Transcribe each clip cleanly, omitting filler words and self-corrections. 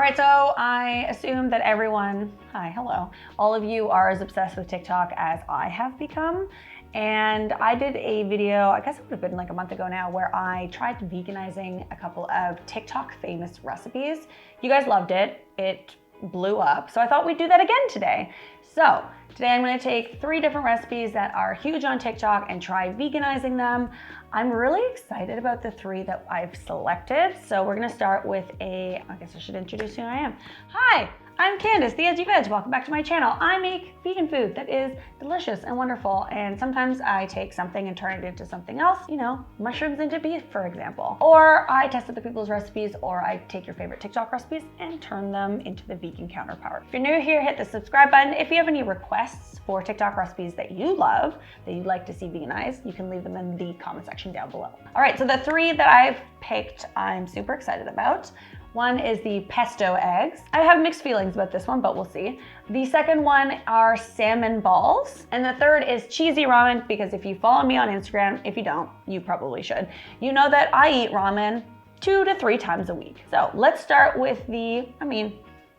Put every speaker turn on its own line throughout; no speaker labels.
right, so I assume that everyone, hi, hello, all of you are as obsessed with TikTok as I have become. And I did a video, I guess it would have been like a month ago now, where I tried veganizing a couple of TikTok famous recipes. You guys loved it. It blew up. So I thought we'd do that again today. So today I'm going to take 3 different recipes that are huge on TikTok and try veganizing them. I'm really excited about the 3 that I've selected. So we're going to start with I guess I should introduce who I am. Hi, I'm Candace, the Edgy Veg. Welcome back to my channel. I make vegan food that is delicious and wonderful. And sometimes I take something and turn it into something else, you know, mushrooms into beef, for example. Or I test other people's recipes, or I take your favorite TikTok recipes and turn them into the vegan counterpart. If you're new here, hit the subscribe button. If you have any requests for TikTok recipes that you love, that you'd like to see veganized, you can leave them in the comment section down below. All right, so the 3 that I've picked, I'm super excited about. One is the pesto eggs. I have mixed feelings about this one, but we'll see. The second one are salmon balls. And the third is cheesy ramen, because if you follow me on Instagram, if you don't, you probably should. You know that I eat ramen 2 to 3 times a week. So let's start with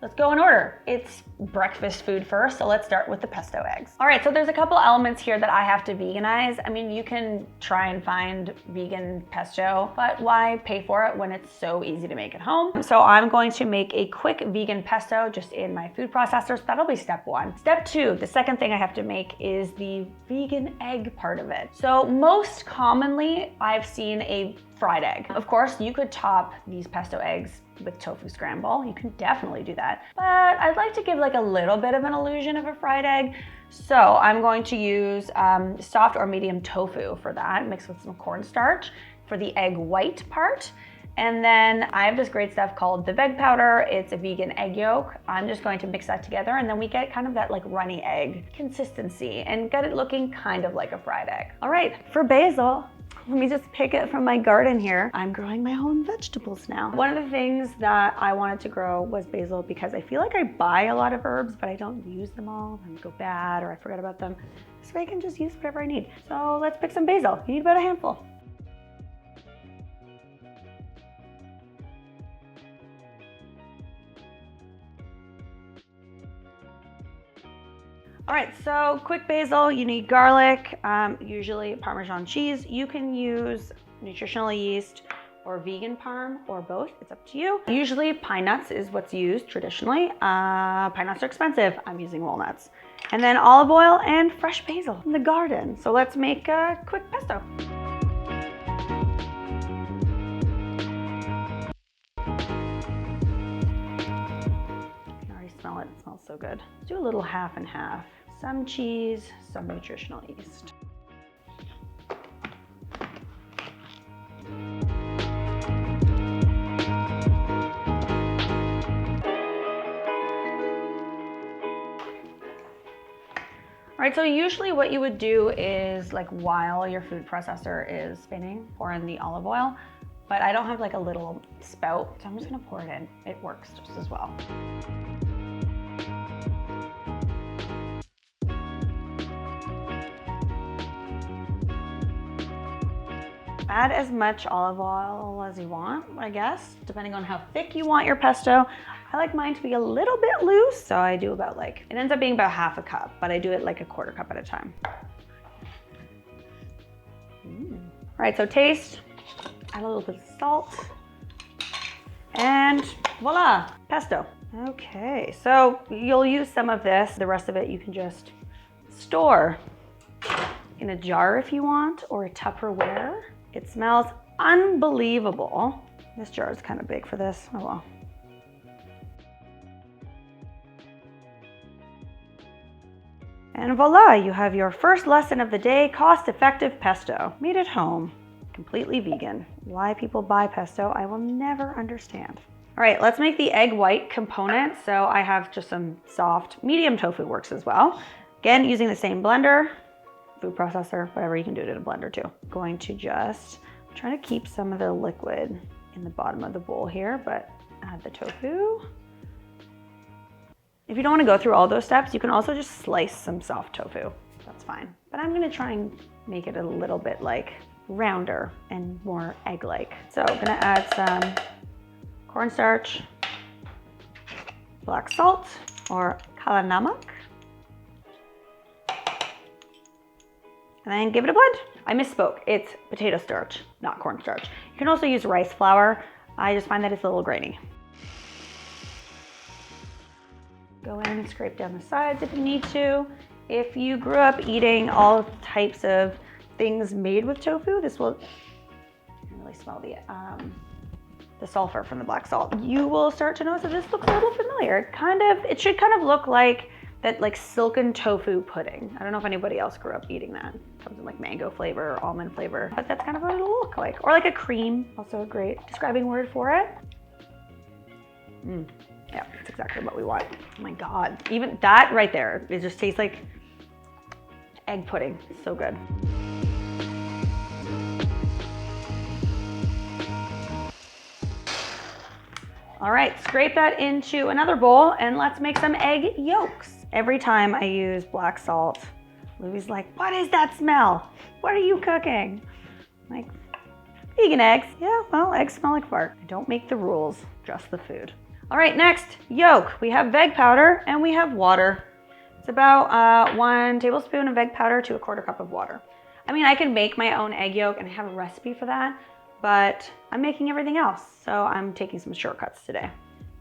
let's go in order. It's breakfast food first, so let's start with the pesto eggs. All right, so there's a couple elements here that I have to veganize. I mean, you can try and find vegan pesto, but why pay for it when it's so easy to make at home? So I'm going to make a quick vegan pesto just in my food processor. So that'll be step 1. Step 2, the second thing I have to make is the vegan egg part of it. So most commonly, I've seen a fried egg. Of course, you could top these pesto eggs with tofu scramble. You can definitely do that. But I'd like to give like a little bit of an illusion of a fried egg. So I'm going to use soft or medium tofu for that, mixed with some cornstarch for the egg white part. And then I have this great stuff called the veg powder. It's a vegan egg yolk. I'm just going to mix that together, and then we get kind of that like runny egg consistency and get it looking kind of like a fried egg. All right, for basil, let me just pick it from my garden here. I'm growing my own vegetables now. One of the things that I wanted to grow was basil because I feel like I buy a lot of herbs, but I don't use them all. They go bad or I forget about them. So I can just use whatever I need. So let's pick some basil. You need about a handful. All right, so quick basil, you need garlic, usually Parmesan cheese. You can use nutritional yeast or vegan parm or both, it's up to you. Usually pine nuts is what's used traditionally. Pine nuts are expensive, I'm using walnuts. And then olive oil and fresh basil from the garden. So let's make a quick pesto. Smell it, it smells so good. Let's do a little half and half. Some cheese, some nutritional yeast. All right, so usually what you would do is like while your food processor is spinning, pour in the olive oil, but I don't have like a little spout, so I'm just gonna pour it in. It works just as well. Add as much olive oil as you want, I guess, depending on how thick you want your pesto. I like mine to be a little bit loose, so I do about it ends up being about half a cup, but I do it like a 1/4 cup at a time. All right, so taste, add a little bit of salt, and voila, pesto. Okay, so you'll use some of this. The rest of it you can just store in a jar if you want, or a Tupperware. It smells unbelievable. This jar is kind of big for this. Oh well. And voila, you have your first lesson of the day, cost-effective pesto. Made at home, completely vegan. Why people buy pesto, I will never understand. All right, let's make the egg white component. So I have just some soft, medium tofu works as well. Again, using the same blender, food processor, whatever, you can do it in a blender too. Going to just try to keep some of the liquid in the bottom of the bowl here, but add the tofu. If you don't want to go through all those steps, you can also just slice some soft tofu. That's fine. But I'm gonna try and make it a little bit like rounder and more egg-like. So I'm gonna add some cornstarch, black salt or kala namak. And then give it a blend. I misspoke, it's potato starch, not cornstarch. You can also use rice flour. I just find that it's a little grainy. Go in and scrape down the sides if you need to. If you grew up eating all types of things made with tofu, this will, you can really smell the sulfur from the black salt. You will start to notice that this looks a little familiar. It should kind of look like that, like silken tofu pudding. I don't know if anybody else grew up eating that. It comes in like mango flavor or almond flavor, but that's kind of what it'll look like. Or like a cream, also a great describing word for it. Yeah, that's exactly what we want. Oh my God, even that right there, it just tastes like egg pudding. It's so good. All right, scrape that into another bowl and let's make some egg yolks. Every time I use black salt, Louie's like, what is that smell? What are you cooking? I'm like, vegan eggs. Yeah, well, eggs smell like fart. I don't make the rules, just the food. All right, next, yolk. We have veg powder and we have water. It's about 1 tablespoon of veg powder to 1/4 cup of water. I mean, I can make my own egg yolk and I have a recipe for that, but I'm making everything else. So I'm taking some shortcuts today.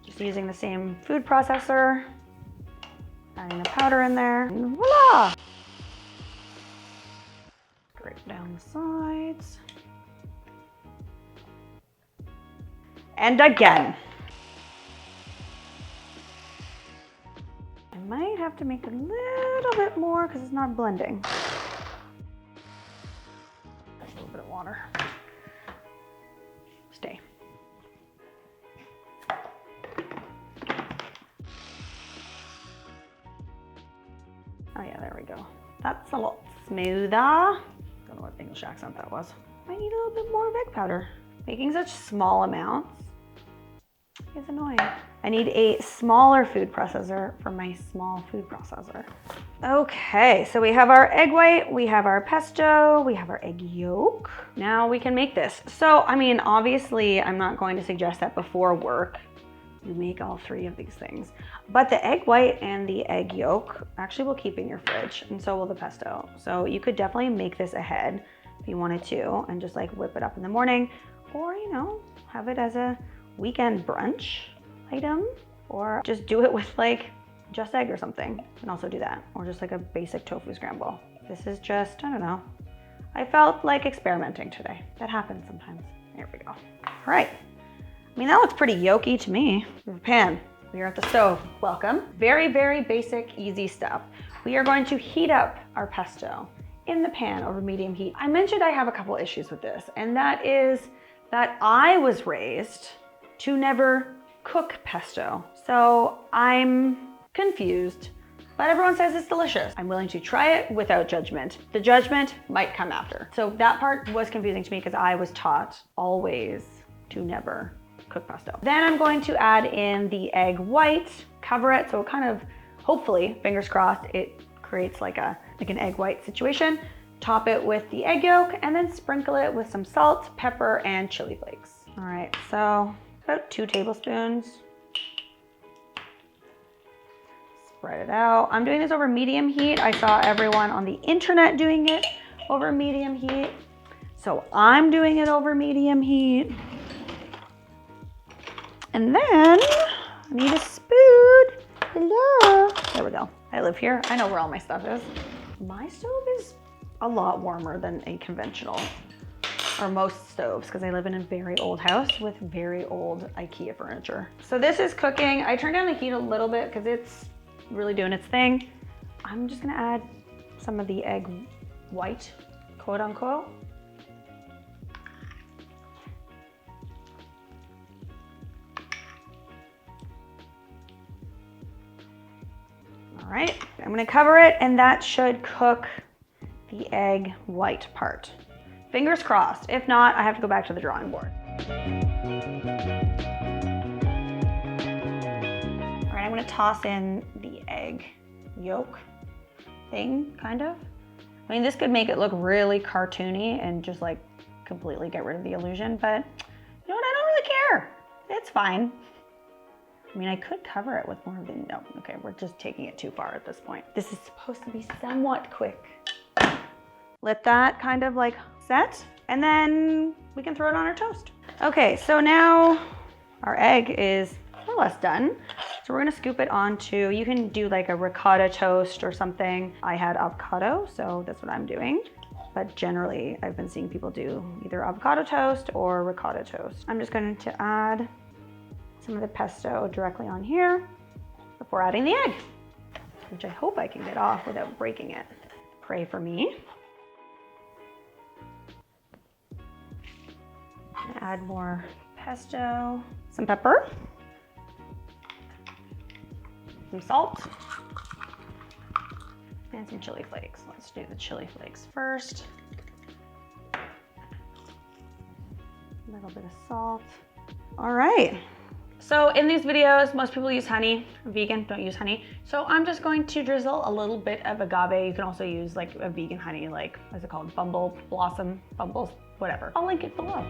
Just using the same food processor, adding the powder in there, and voila! Scrape down the sides. And again. I might have to make a little bit more because it's not blending. A little bit of water. Stay. Oh yeah, there we go. That's a lot smoother. Don't know what English accent that was. I need a little bit more veg powder. Making such small amounts is annoying. I need a smaller food processor for my small food processor. Okay, so we have our egg white, we have our pesto, we have our egg yolk. Now we can make this. So, I mean, obviously I'm not going to suggest that before work you make all 3 of these things, but the egg white and the egg yolk actually will keep in your fridge, and so will the pesto. So you could definitely make this ahead if you wanted to and just like whip it up in the morning, or you know, have it as a weekend brunch item, or just do it with like just egg or something. You can also do that, or just like a basic tofu scramble. This is just, I don't know. I felt like experimenting today. That happens sometimes. There we go. All right. I mean, that looks pretty yolky to me. We have a pan. We are at the stove. Welcome. Very, very basic, easy stuff. We are going to heat up our pesto in the pan over medium heat. I mentioned I have a couple issues with this, and that is that I was raised to never cook pesto. So I'm confused, but everyone says it's delicious. I'm willing to try it without judgment. The judgment might come after. So that part was confusing to me because I was taught always to never cook pesto. Then I'm going to add in the egg white, cover it, so it kind of, hopefully, fingers crossed, it creates like an egg white situation. Top it with the egg yolk and then sprinkle it with some salt, pepper, and chili flakes. All right, so about 2 tablespoons. Spread it out. I'm doing this over medium heat. I saw everyone on the internet doing it over medium heat. So I'm doing it over medium heat. And then I need a spoon. Hello. There we go. I live here. I know where all my stuff is. My stove is a lot warmer than a conventional, or most stoves, because I live in a very old house with very old IKEA furniture. So this is cooking. I turned down the heat a little bit because it's really doing its thing. I'm just gonna add some of the egg white, quote unquote. All right, I'm gonna cover it, and that should cook the egg white part. Fingers crossed. If not, I have to go back to the drawing board. All right, I'm gonna toss in the egg yolk thing, kind of. I mean, this could make it look really cartoony and just like completely get rid of the illusion, but you know what, I don't really care. It's fine. I mean, I could cover it with more of the, no, okay, we're just taking it too far at this point. This is supposed to be somewhat quick. Let that kind of like set, and then we can throw it on our toast. Okay, so now our egg is more or less done. So we're gonna scoop it onto, you can do like a ricotta toast or something. I had avocado, so that's what I'm doing. But generally, I've been seeing people do either avocado toast or ricotta toast. I'm just going to add some of the pesto directly on here before adding the egg, which I hope I can get off without breaking it. Pray for me. Add more pesto, some pepper, some salt, and some chili flakes. Let's do the chili flakes first. A little bit of salt. All right. So in these videos, most people use honey. Vegan, don't use honey. So I'm just going to drizzle a little bit of agave. You can also use like a vegan honey, like, what's it called? Bumble blossom, bumbles, whatever. I'll link it below.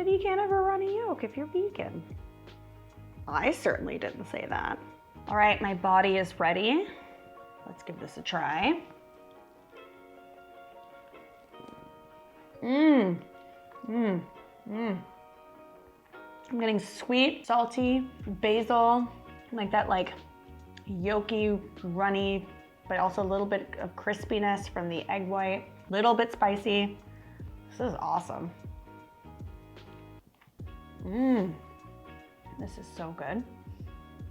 You can't have a runny yolk if you're vegan. I certainly didn't say that. All right, my body is ready. Let's give this a try. I'm getting sweet, salty, basil, like that like yolky, runny, but also a little bit of crispiness from the egg white. Little bit spicy. This is awesome. This is so good.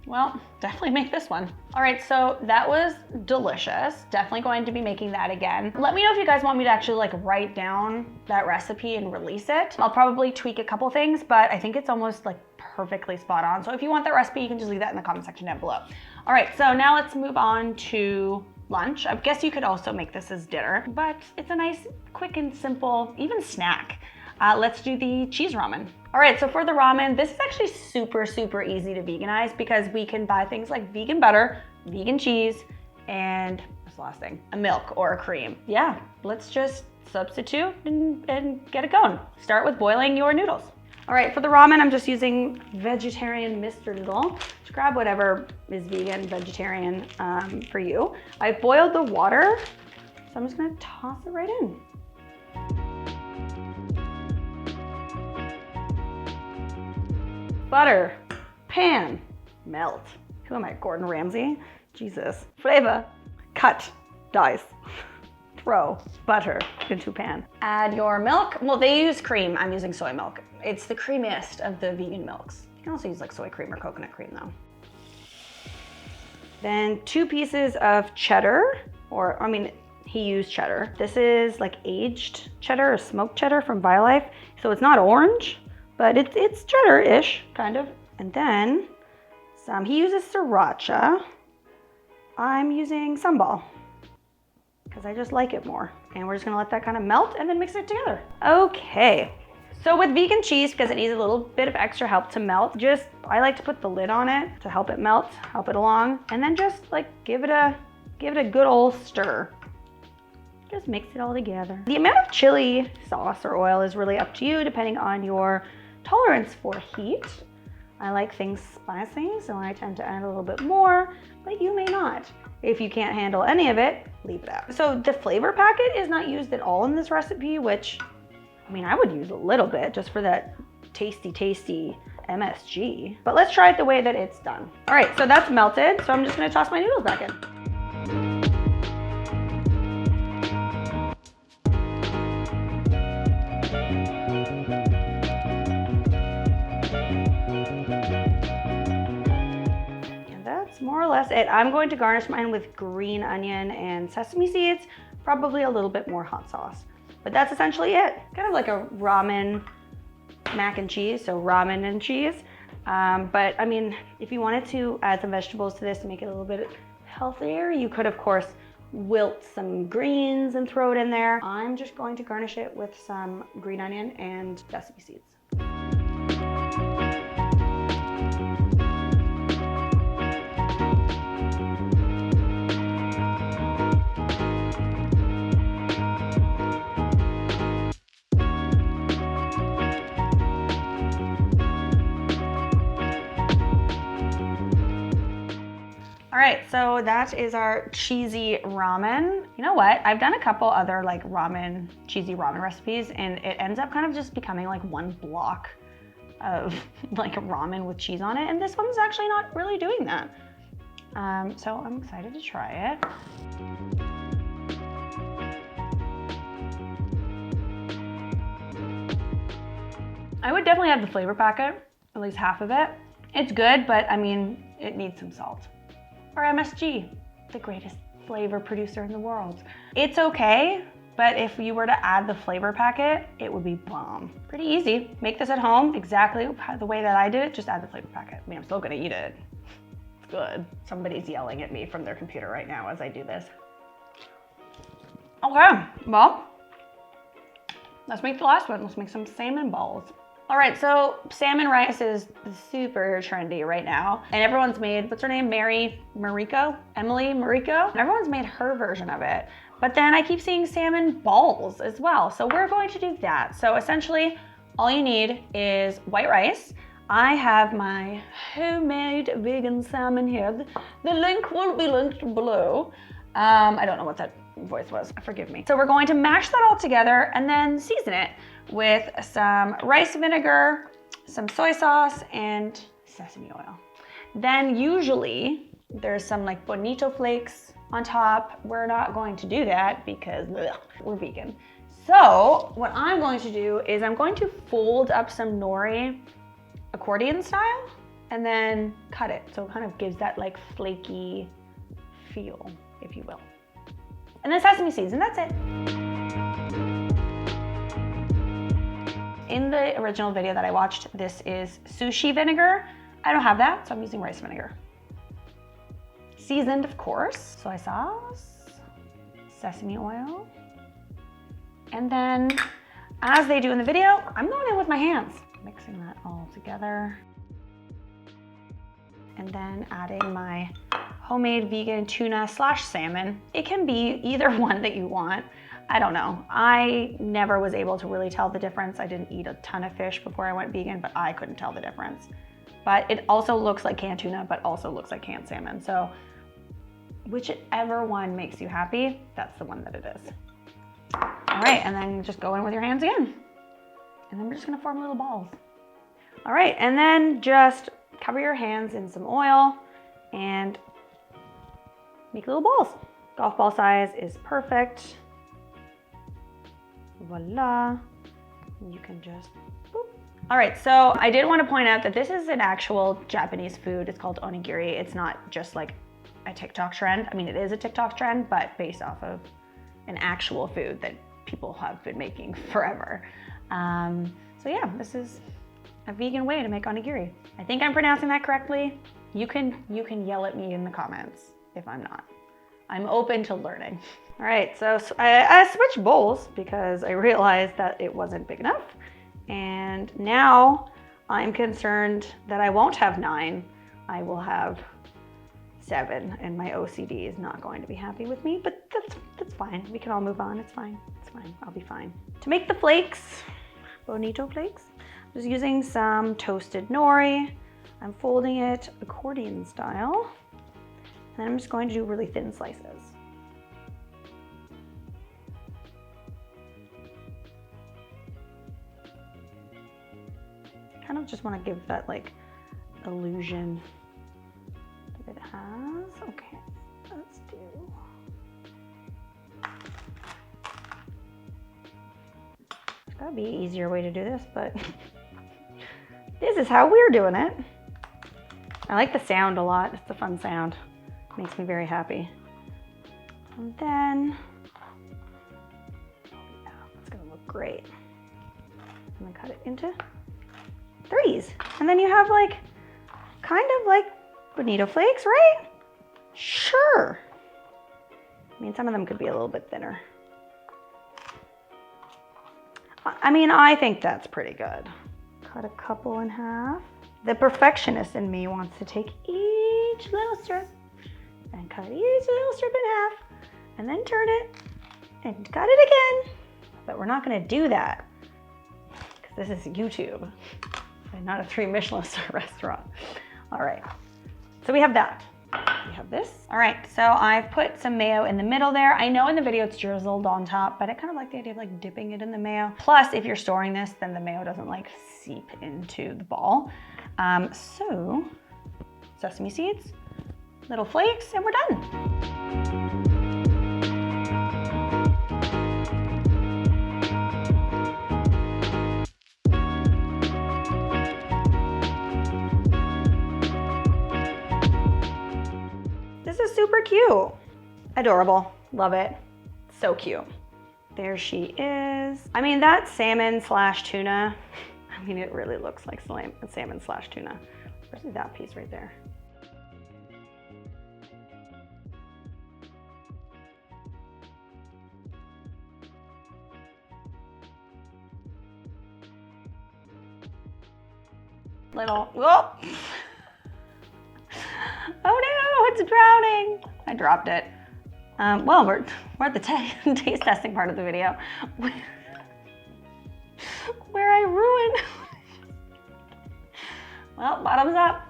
Well, definitely make this one. All right, so that was delicious. Definitely going to be making that again. Let me know if you guys want me to actually like write down that recipe and release it. I'll probably tweak a couple things, but I think it's almost like perfectly spot on. So if you want that recipe, you can just leave that in the comment section down below. All right, so now let's move on to lunch. I guess you could also make this as dinner, but it's a nice, quick and simple, even snack. Let's do the cheese ramen. All right, so for the ramen, this is actually super, super easy to veganize because we can buy things like vegan butter, vegan cheese, and what's the last thing? A milk or a cream. Yeah, let's just substitute and get it going. Start with boiling your noodles. All right, for the ramen, I'm just using vegetarian Mr. Noodle. Just grab whatever is vegan, vegetarian for you. I've boiled the water, so I'm just gonna toss it right in. Butter, pan, melt. Who am I, Gordon Ramsay? Jesus. Flavor, cut, dice, throw butter into pan. Add your milk. Well, they use cream. I'm using soy milk. It's the creamiest of the vegan milks. You can also use like soy cream or coconut cream though. Then 2 pieces of cheddar, or I mean, he used cheddar. This is like aged cheddar or smoked cheddar from BioLife. So it's not orange, but it's cheddar-ish, kind of. And then some, he uses sriracha. I'm using sambal, because I just like it more. And we're just gonna let that kind of melt and then mix it together. Okay, so with vegan cheese, because it needs a little bit of extra help to melt, I like to put the lid on it to help it melt, help it along, and then just like give it a good old stir. Just mix it all together. The amount of chili sauce or oil is really up to you, depending on your tolerance for heat. I like things spicy, so I tend to add a little bit more, but you may not. If you can't handle any of it, leave it out. So the flavor packet is not used at all in this recipe, which, I mean, I would use a little bit just for that tasty, tasty MSG. But let's try it the way that it's done. All right, so that's melted, so I'm just gonna toss my noodles back in. More or less it. I'm going to garnish mine with green onion and sesame seeds, probably a little bit more hot sauce. But that's essentially it. Kind of like a ramen mac and cheese, so ramen and cheese.
But I mean, if you wanted to add some vegetables to this to make it a little bit healthier, you could of course wilt some greens and throw it in there. I'm just going to garnish it with some green onion and sesame seeds. All right, so that is our cheesy ramen. You know what? I've done a couple other like cheesy ramen recipes, and it ends up kind of just becoming like one block of like ramen with cheese on it. And this one's actually not really doing that. So I'm excited to try it. I would definitely have the flavor packet, at least half of it. It's good, but I mean, it needs some salt. Or MSG, the greatest flavor producer in the world. It's okay, but if you were to add the flavor packet, it would be bomb. Pretty easy. Make this at home exactly the way that I did it, just add the flavor packet. I mean, I'm still gonna eat it. It's good. Somebody's yelling at me from their computer right now as I do this. Okay, well, let's make the last one. Let's make some salmon balls. All right, so salmon rice is super trendy right now. And everyone's made, what's her name? Emily Mariko? Everyone's made her version of it. But then I keep seeing salmon balls as well. So we're going to do that. So essentially, all you need is white rice. I have my homemade vegan salmon here. The link will be linked below. I don't know what that voice was, forgive me. So we're going to mash that all together and then season it with some rice vinegar, some soy sauce, and sesame oil. Then usually there's some like bonito flakes on top. We're not going to do that because we're vegan. So what I'm going to do is I'm going to fold up some nori accordion style and then cut it. So it kind of gives that like flaky feel, if you will. And then sesame seeds, and that's it. In the original video that I watched, this is sushi vinegar. I don't have that, so I'm using rice vinegar. Seasoned, of course, soy sauce, sesame oil. And then, as they do in the video, I'm going in with my hands, mixing that all together. And then adding my homemade vegan tuna / salmon. It can be either one that you want. I don't know. I never was able to really tell the difference. I didn't eat a ton of fish before I went vegan, but I couldn't tell the difference. But it also looks like canned tuna, but also looks like canned salmon. So whichever one makes you happy, that's the one that it is. All right, and then just go in with your hands again. And then we're just gonna form little balls. All right, and then just cover your hands in some oil and make little balls. Golf ball size is perfect. Voila. You can just boop. All right, so I did want to point out that this is an actual Japanese food. It's called onigiri. It's not just like a TikTok trend. I mean, it is a TikTok trend, but based off of an actual food that people have been making forever. So yeah, this is a vegan way to make onigiri. I think I'm pronouncing that correctly. You can yell at me in the comments if I'm not. I'm open to learning. All right, so I switched bowls because I realized that it wasn't big enough. And now I'm concerned that I won't have 9. I will have 7, and my OCD is not going to be happy with me, but that's fine. We can all move on, it's fine, I'll be fine. To make the flakes, bonito flakes, I'm just using some toasted nori. I'm folding it accordion style. And then I'm just going to do really thin slices. Kind of just want to give that like illusion that it has. Okay, let's do. There's gotta be an easier way to do this, but this is how we're doing it. I like the sound a lot. It's a fun sound. Makes me very happy. And then, yeah, it's gonna look great. I'm gonna cut it into 3s. And then you have like kind of like bonito flakes, right? Sure. I mean, some of them could be a little bit thinner. I mean, I think that's pretty good. Cut a couple in half. The perfectionist in me wants to take each little strip and cut each little strip in half and then turn it and cut it again. But we're not gonna do that because this is YouTube and not a 3 Michelin star restaurant. All right, so we have that. We have this. All right, so I've put some mayo in the middle there. I know in the video it's drizzled on top, but I kind of like the idea of like dipping it in the mayo. Plus, if you're storing this, then the mayo doesn't like seep into the ball. So sesame seeds, little flakes, and we're done. This is super cute. Adorable. Love it. So cute. There she is. I mean, that salmon slash tuna. I mean, it really looks like salmon slash tuna. Especially that piece right there. Little, whoa. Oh no, it's drowning. I dropped it. Well, we're at the taste testing part of the video where I ruined. Well, bottoms up.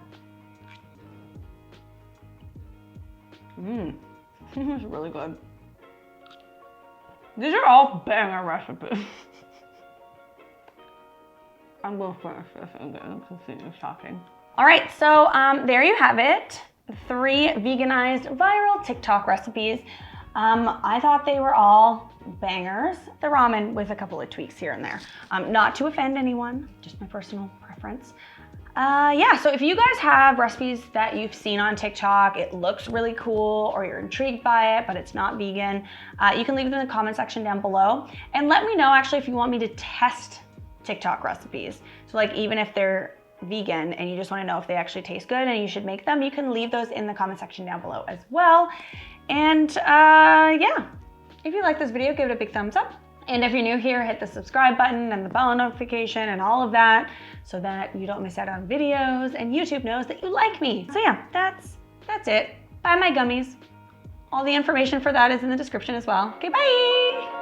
This is really good. These are all banger recipes. I'm going to finish this and then continue shocking. All right, so there you have it. 3 veganized viral TikTok recipes. I thought they were all bangers. The ramen with a couple of tweaks here and there. Not to offend anyone, just my personal preference. Yeah, so if you guys have recipes that you've seen on TikTok, it looks really cool, or you're intrigued by it, but it's not vegan, you can leave them in the comment section down below. And let me know actually if you want me to test TikTok recipes. So like even if they're vegan and you just want to know if they actually taste good and you should make them, you can leave those in the comment section down below as well. And yeah, if you like this video, give it a big thumbs up. And if you're new here, hit the subscribe button and the bell notification and all of that so that you don't miss out on videos and YouTube knows that you like me. So yeah, that's it. Buy my gummies. All the information for that is in the description as well. Okay, bye.